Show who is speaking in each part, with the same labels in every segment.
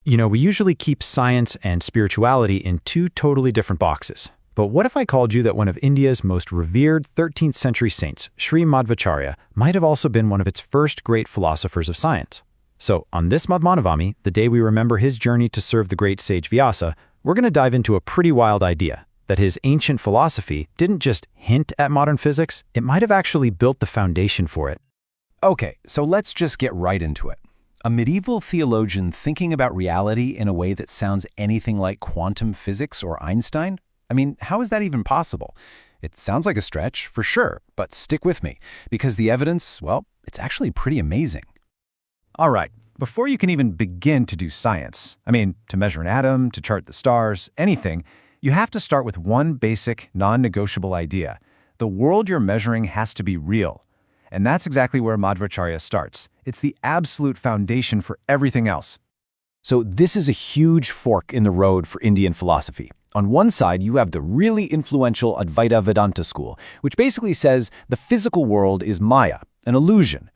Speaker 1: We usually keep science and spirituality in two totally different boxes. But what if I called you that one of India's most revered 13th century saints, Sri Madhvacharya, might have also been one of its first great philosophers of science? So on this Madhvanavami, the day we remember his journey to serve the great sage Vyasa, we're going to dive into a pretty wild idea, that his ancient philosophy didn't just hint at modern physics, it might have actually built the foundation for it.
Speaker 2: Okay, so let's just get right into it. A medieval theologian thinking about reality in a way that sounds anything like quantum physics or Einstein? I mean, how is that even possible? It sounds like a stretch, for sure, but stick with me, because the evidence, well, it's actually pretty amazing.
Speaker 3: All right, before you can even begin to do science, to measure an atom, to chart the stars, anything, you have to start with one basic, non-negotiable idea. The world you're measuring has to be real. And that's exactly where Madhvacharya starts. It's the absolute foundation for everything else.
Speaker 2: So this is a huge fork in the road for Indian philosophy. On one side, you have the really influential Advaita Vedanta school, which basically says the physical world is Maya, an illusion.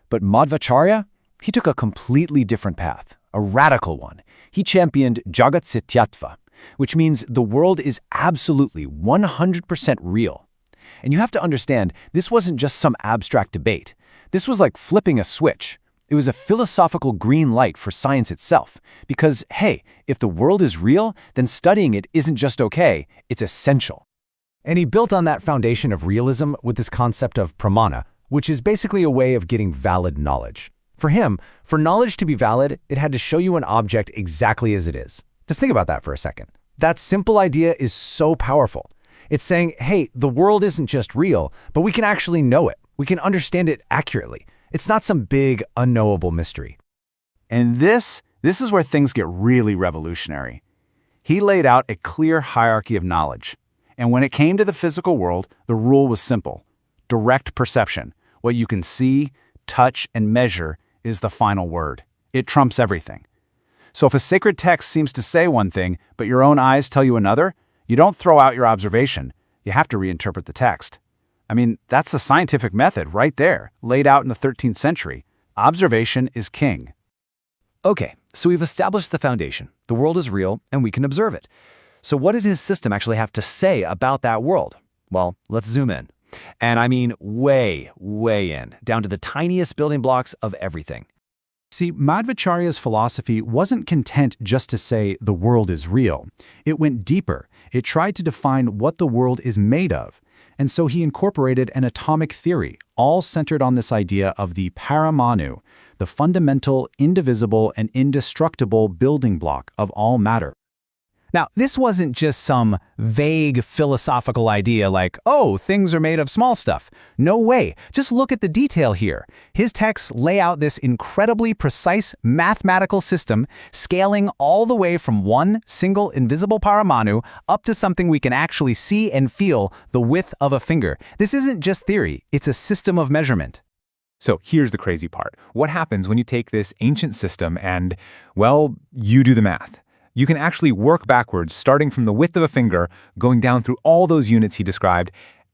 Speaker 2: But Madhvacharya, he took a completely different path, a radical one. He championed Jagat Satyatva, which means the world is absolutely 100% real. And you have to understand, this wasn't just some abstract debate. This was like flipping a switch. It was a philosophical green light for science itself. Because, hey, if the world is real, then studying it isn't just okay, it's essential.
Speaker 3: And he built on that foundation of realism with this concept of pramana, which is basically a way of getting valid knowledge. For him, for knowledge to be valid, it had to show you an object exactly as it is. Just think about that for a second. That simple idea is so powerful. It's saying, hey, the world isn't just real, but we can actually know it. We can understand it accurately. It's not some big, unknowable mystery.
Speaker 4: And this is where things get really revolutionary. He laid out a clear hierarchy of knowledge. And when it came to the physical world, the rule was simple. Direct perception. What you can see, touch, and measure is the final word. It trumps everything. So if a sacred text seems to say one thing, but your own eyes tell you another, you don't throw out your observation. You have to reinterpret the text. That's the scientific method right there, laid out in the 13th century. Observation is king.
Speaker 3: Okay, so we've established the foundation. The world is real, and we can observe it. So what did his system actually have to say about that world? Well, let's zoom in. And I mean way, way in, down to the tiniest building blocks of everything.
Speaker 4: See, Madhvacharya's philosophy wasn't content just to say the world is real. It went deeper. It tried to define what the world is made of. And so he incorporated an atomic theory, all centered on this idea of the Paramanu, the fundamental, indivisible, and indestructible building block of all matter.
Speaker 5: Now, this wasn't just some vague philosophical idea like, oh, things are made of small stuff. No way. Just look at the detail here. His texts lay out this incredibly precise mathematical system, scaling all the way from one single invisible paramanu up to something we can actually see and feel, the width of a finger. This isn't just theory, it's a system of measurement.
Speaker 6: So here's the crazy part. What happens when you take this ancient system and, well, you do the math? You can actually work backwards, starting from the width of a finger, going down through all those units he described,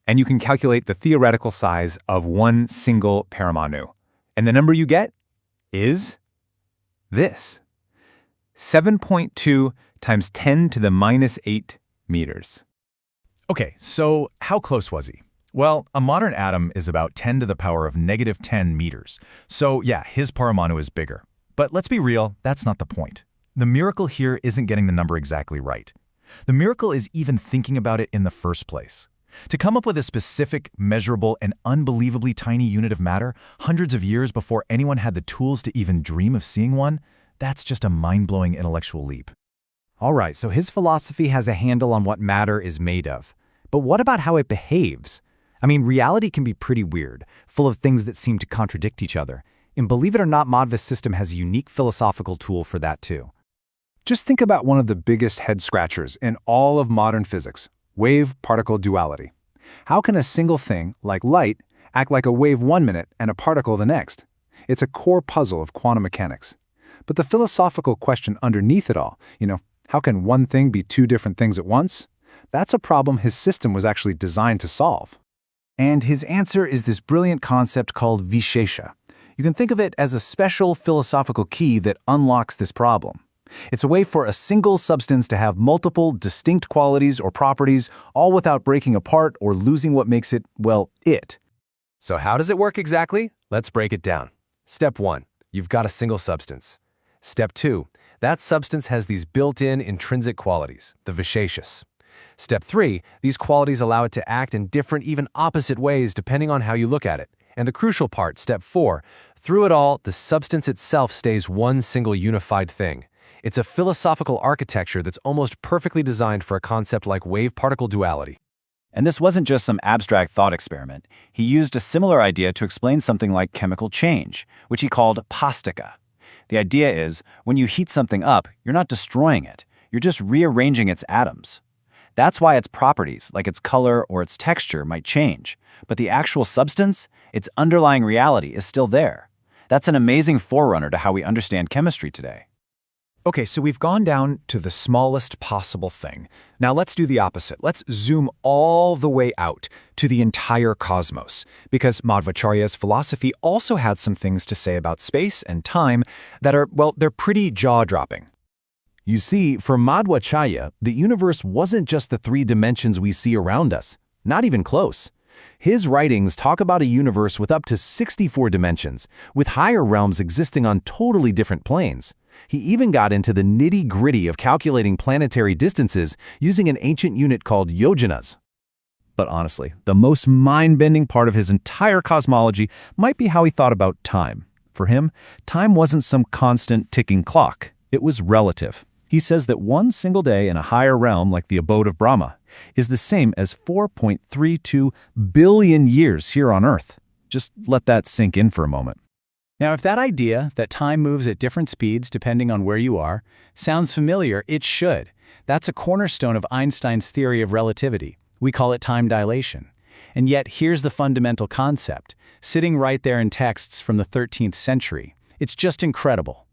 Speaker 6: and you can calculate the theoretical size of one single paramanu. And the number you get is this. 7.2 times 10 to the minus 8 meters.
Speaker 3: Okay, so how close was he? Well, a modern atom is about 10 to the power of negative 10 meters. So yeah, his paramanu is bigger. But let's be real, that's not the point. The miracle here isn't getting the number exactly right. The miracle is even thinking about it in the first place. To come up with a specific, measurable, and unbelievably tiny unit of matter, hundreds of years before anyone had the tools to even dream of seeing one, that's just a mind-blowing intellectual leap. All right, so his philosophy has a handle on what matter is made of. But what about how it behaves? Reality can be pretty weird, full of things that seem to contradict each other. And believe it or not, Madhva's system has a unique philosophical tool for that too.
Speaker 4: Just think about one of the biggest head-scratchers in all of modern physics, wave-particle duality. How can a single thing, like light, act like a wave one minute and a particle the next? It's a core puzzle of quantum mechanics. But the philosophical question underneath it all, how can one thing be two different things at once? That's a problem his system was actually designed to solve. And his answer is this brilliant concept called Visesha. You can think of it as a special philosophical key that unlocks this problem.
Speaker 2: It's a way for a single substance to have multiple, distinct qualities or properties, all without breaking apart or losing what makes it, well, it.
Speaker 7: So how does it work exactly? Let's break it down. Step 1. You've got a single substance. Step 2. That substance has these built-in intrinsic qualities, the Viseshas. Step 3. These qualities allow it to act in different, even opposite ways depending on how you look at it. And the crucial part, Step 4. Through it all, the substance itself stays one single unified thing. It's a philosophical architecture that's almost perfectly designed for a concept like wave-particle duality.
Speaker 2: And this wasn't just some abstract thought experiment. He used a similar idea to explain something like chemical change, which he called pastika. The idea is, when you heat something up, you're not destroying it. You're just rearranging its atoms. That's why its properties, like its color or its texture, might change. But the actual substance, its underlying reality, is still there. That's an amazing forerunner to how we understand chemistry today.
Speaker 3: Okay, so we've gone down to the smallest possible thing. Now let's do the opposite. Let's zoom all the way out to the entire cosmos, because Madhvacharya's philosophy also had some things to say about space and time that are, well, they're pretty jaw-dropping.
Speaker 4: You see, for Madhvacharya, the universe wasn't just the 3 dimensions we see around us, not even close. His writings talk about a universe with up to 64 dimensions, with higher realms existing on totally different planes. He even got into the nitty-gritty of calculating planetary distances using an ancient unit called yojanas. But honestly, the most mind-bending part of his entire cosmology might be how he thought about time. For him, time wasn't some constant ticking clock. It was relative. He says that one single day in a higher realm, like the abode of Brahma, is the same as 4.32 billion years here on Earth. Just let that sink in for a moment.
Speaker 5: Now, if that idea that time moves at different speeds depending on where you are sounds familiar, it should. That's a cornerstone of Einstein's theory of relativity. We call it time dilation. And yet, here's the fundamental concept, sitting right there in texts from the 13th century. It's just incredible.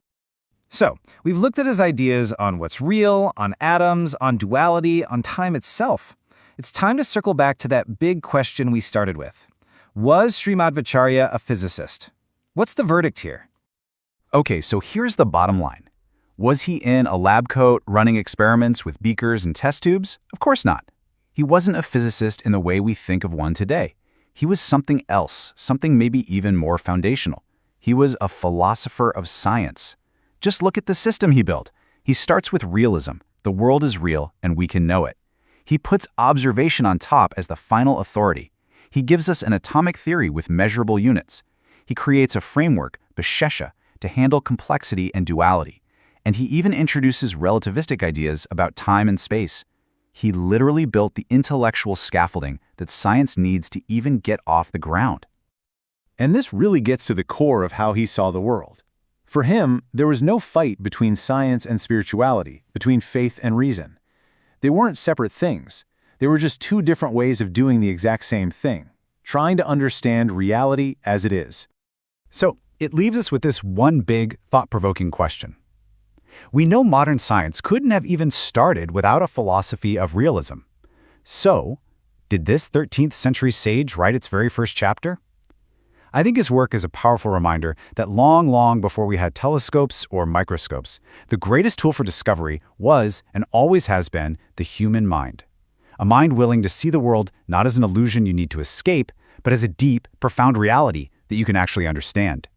Speaker 8: So, we've looked at his ideas on what's real, on atoms, on duality, on time itself. It's time to circle back to that big question we started with. Was Sri Madhvacharya a physicist? What's the verdict here?
Speaker 2: Okay, so here's the bottom line. Was he in a lab coat running experiments with beakers and test tubes? Of course not. He wasn't a physicist in the way we think of one today. He was something else, something maybe even more foundational. He was a philosopher of science. Just look at the system he built. He starts with realism. The world is real, and we can know it. He puts observation on top as the final authority. He gives us an atomic theory with measurable units. He creates a framework, Visesha, to handle complexity and duality. And he even introduces relativistic ideas about time and space. He literally built the intellectual scaffolding that science needs to even get off the ground.
Speaker 6: And this really gets to the core of how he saw the world. For him, there was no fight between science and spirituality, between faith and reason. They weren't separate things. They were just 2 different ways of doing the exact same thing, trying to understand reality as it is.
Speaker 2: So, it leaves us with this one big, thought-provoking question. We know modern science couldn't have even started without a philosophy of realism. So, did this 13th century sage write its very first chapter? I think his work is a powerful reminder that long before we had telescopes or microscopes, the greatest tool for discovery was, and always has been, the human mind. A mind willing to see the world not as an illusion you need to escape, but as a deep, profound reality that you can actually understand.